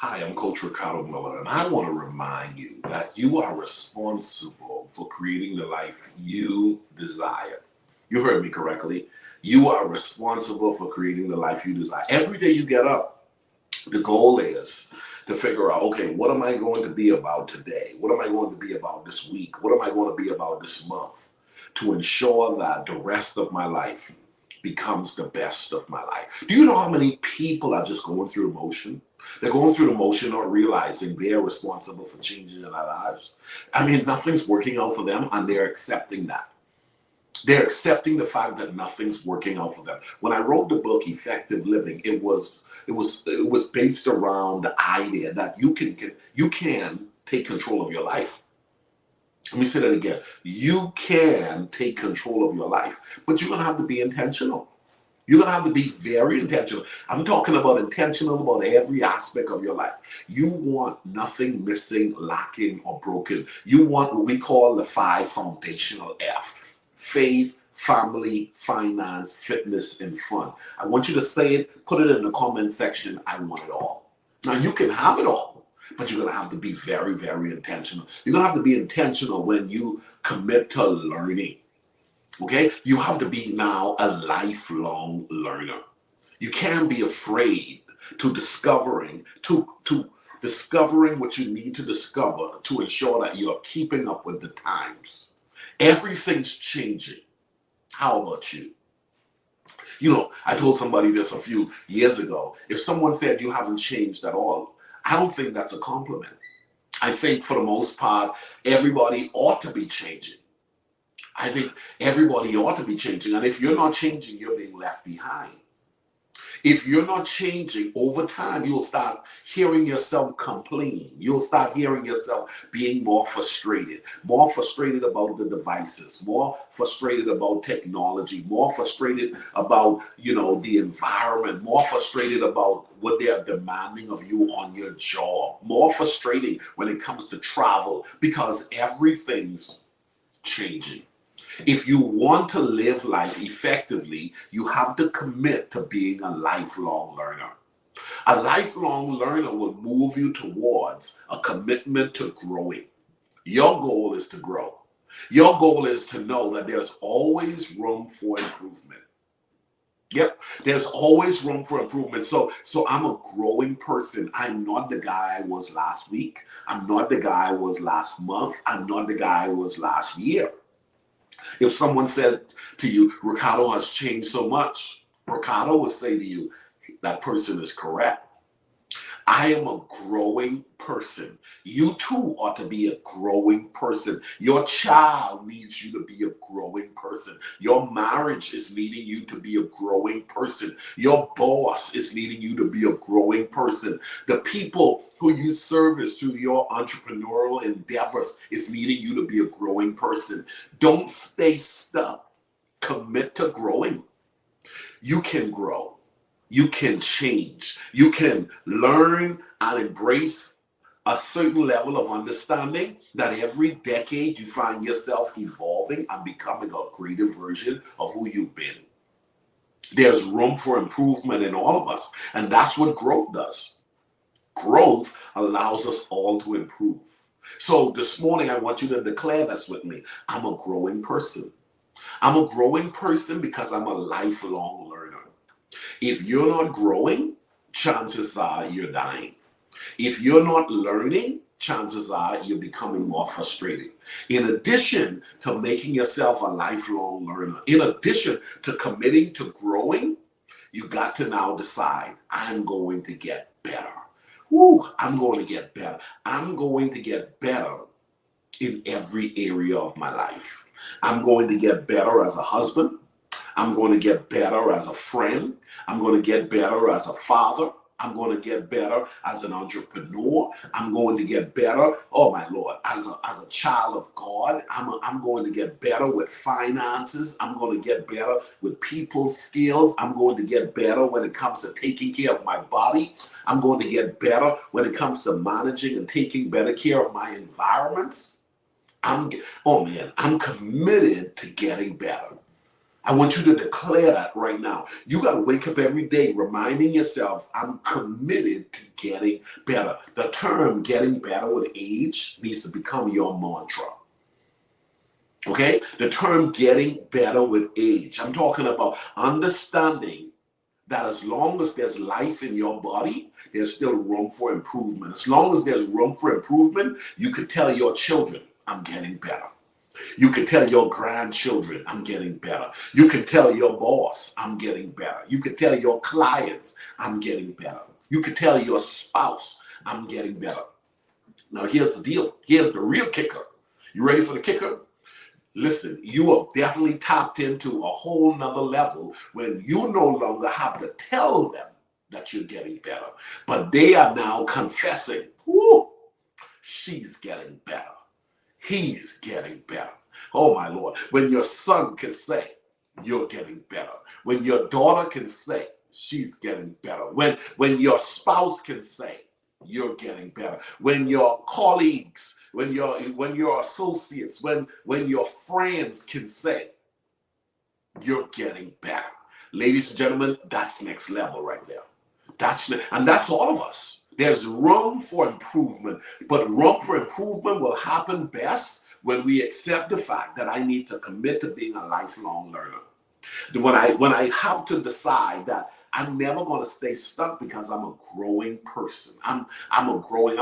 Hi, I'm Coach Ricardo Miller, and I want to remind you that you are responsible for creating the life you desire. You heard me correctly. You are responsible for creating the life you desire. Every day you get up, the goal is to figure out, okay, what am I going to be about today? What am I going to be about this week? What am I going to be about this month? To ensure that the rest of my life becomes the best of my life. Do you know how many people are just going through emotion? They're going through the motion, not realizing they're responsible for changing in their lives. I mean, nothing's working out for them, and they're accepting that. They're accepting the fact that nothing's working out for them. When I wrote the book Effective Living, it was based around the idea that you can take control of your life. Let me say that again. You can take control of your life, but you're gonna have to be intentional. You're going to have to be very intentional. I'm talking about intentional about every aspect of your life. You want nothing missing, lacking, or broken. You want what we call the 5 foundational F: faith, family, finance, fitness, and fun. I want you to say it, put it in the comment section. I want it all. Now, you can have it all, but you're going to have to be very, very intentional. You're going to have to be intentional when you commit to learning. Okay, you have to be now a lifelong learner. You can't be afraid to discovering what you need to discover to ensure that you're keeping up with the times. Everything's changing. How about you? You know, I told somebody this a few years ago. If someone said you haven't changed at all, I don't think that's a compliment. I think for the most part, everybody ought to be changing. I think everybody ought to be changing. And if you're not changing, you're being left behind. If you're not changing over time, you'll start hearing yourself complain. You'll start hearing yourself being more frustrated about the devices, more frustrated about technology, more frustrated about, the environment, more frustrated about what they are demanding of you on your job, more frustrating when it comes to travel, because everything's changing. If you want to live life effectively, you have to commit to being a lifelong learner. A lifelong learner will move you towards a commitment to growing. Your goal is to grow. Your goal is to know that there's always room for improvement. Yep, there's always room for improvement. So I'm a growing person. I'm not the guy I was last week. I'm not the guy I was last month. I'm not the guy I was last year. If someone said to you, Ricardo has changed so much, Ricardo would say to you, that person is correct. I am a growing person. You too ought to be a growing person. Your child needs you to be a growing person. Your marriage is needing you to be a growing person. Your boss is needing you to be a growing person. The people who you service through your entrepreneurial endeavors is needing you to be a growing person. Don't stay stuck. Commit to growing. You can grow. You can change. You can learn and embrace a certain level of understanding that every decade you find yourself evolving and becoming a greater version of who you've been. There's room for improvement in all of us, and that's what growth does. Growth allows us all to improve. So this morning, I want you to declare this with me. I'm a growing person. I'm a growing person because I'm a lifelong learner. If you're not growing, chances are you're dying. If you're not learning, chances are you're becoming more frustrated. In addition to making yourself a lifelong learner, in addition to committing to growing, you got to now decide, I'm going to get better. Woo, I'm going to get better. I'm going to get better in every area of my life. I'm going to get better as a husband. I'm going to get better as a friend. I'm going to get better as a father. I'm going to get better as an entrepreneur. I'm going to get better, oh my Lord, as a child of God. I'm going to get better with finances. I'm going to get better with people skills. I'm going to get better when it comes to taking care of my body. I'm going to get better when it comes to managing and taking better care of my environments. I'm committed to getting better. I want you to declare that right now. You got to wake up every day reminding yourself, I'm committed to getting better. The term getting better with age needs to become your mantra. Okay? The term getting better with age. I'm talking about understanding that as long as there's life in your body, there's still room for improvement. As long as there's room for improvement, you could tell your children, I'm getting better. You can tell your grandchildren, I'm getting better. You can tell your boss, I'm getting better. You can tell your clients, I'm getting better. You can tell your spouse, I'm getting better. Now, here's the deal. Here's the real kicker. You ready for the kicker? Listen, you have definitely tapped into a whole nother level when you no longer have to tell them that you're getting better, but they are now confessing, whoo, she's getting better. He's getting better. Oh my Lord. When your son can say, you're getting better. When your daughter can say, she's getting better. When your spouse can say, you're getting better. When your colleagues, when your associates, when your friends can say, you're getting better. Ladies and gentlemen, that's next level right there. And that's all of us. There's room for improvement, but room for improvement will happen best when we accept the fact that I need to commit to being a lifelong learner. When I have to decide that I'm never going to stay stuck because I'm a growing person. I'm going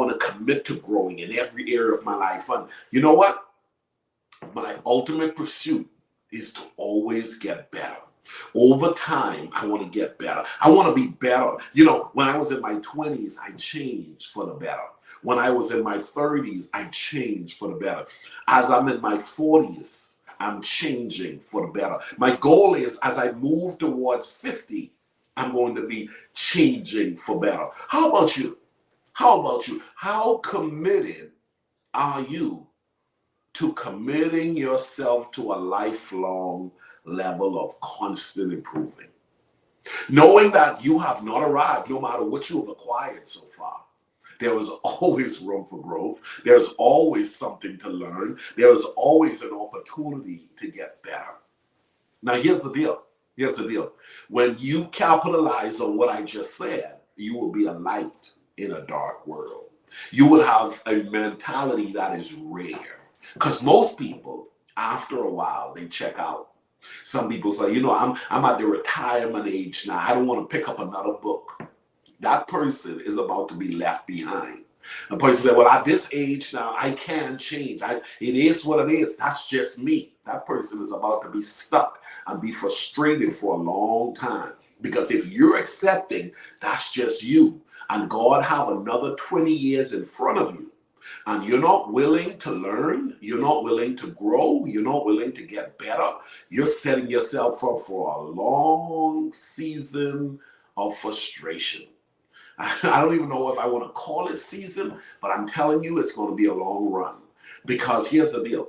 to commit to growing in every area of my life. And you know what? My ultimate pursuit is to always get better. Over time, I want to get better. I want to be better. You know, when I was in my 20s, I changed for the better. When I was in my 30s, I changed for the better. As I'm in my 40s, I'm changing for the better. My goal is, as I move towards 50, I'm going to be changing for better. How about you? How about you? How committed are you to committing yourself to a lifelong level of constant improving? Knowing that you have not arrived no matter what you have acquired so far. There is always room for growth. There's always something to learn. There is always an opportunity to get better. Now, here's the deal. Here's the deal. When you capitalize on what I just said, you will be a light in a dark world. You will have a mentality that is rare. Because most people, after a while, they check out. Some people say, you know, I'm at the retirement age now. I don't want to pick up another book. That person is about to be left behind. The person said, well, at this age now, I can't change. It is what it is. That's just me. That person is about to be stuck and be frustrated for a long time. Because if you're accepting that's just you, and God have another 20 years in front of you, and you're not willing to learn, you're not willing to grow, you're not willing to get better, you're setting yourself up for a long season of frustration. I don't even know if I want to call it season, but I'm telling you it's going to be a long run. Because here's the deal.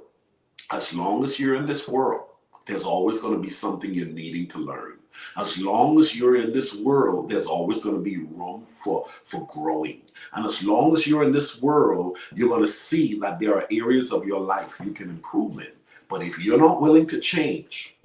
As long as you're in this world, there's always going to be something you're needing to learn. As long as you're in this world, there's always going to be room for growing. And as long as you're in this world, you're going to see that there are areas of your life you can improve in. But if you're not willing to change,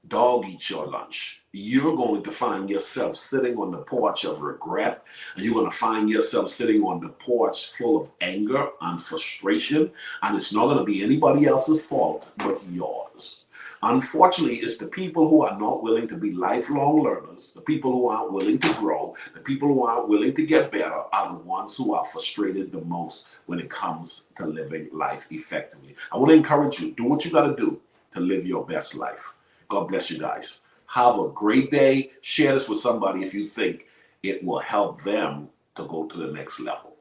dog eat your lunch. You're going to find yourself sitting on the porch of regret, and you're going to find yourself sitting on the porch full of anger and frustration, and it's not going to be anybody else's fault but yours. Unfortunately, it's the people who are not willing to be lifelong learners, the people who aren't willing to grow, the people who aren't willing to get better are the ones who are frustrated the most when it comes to living life effectively. I want to encourage you, do what you got to do to live your best life. God bless you guys. Have a great day. Share this with somebody if you think it will help them to go to the next level.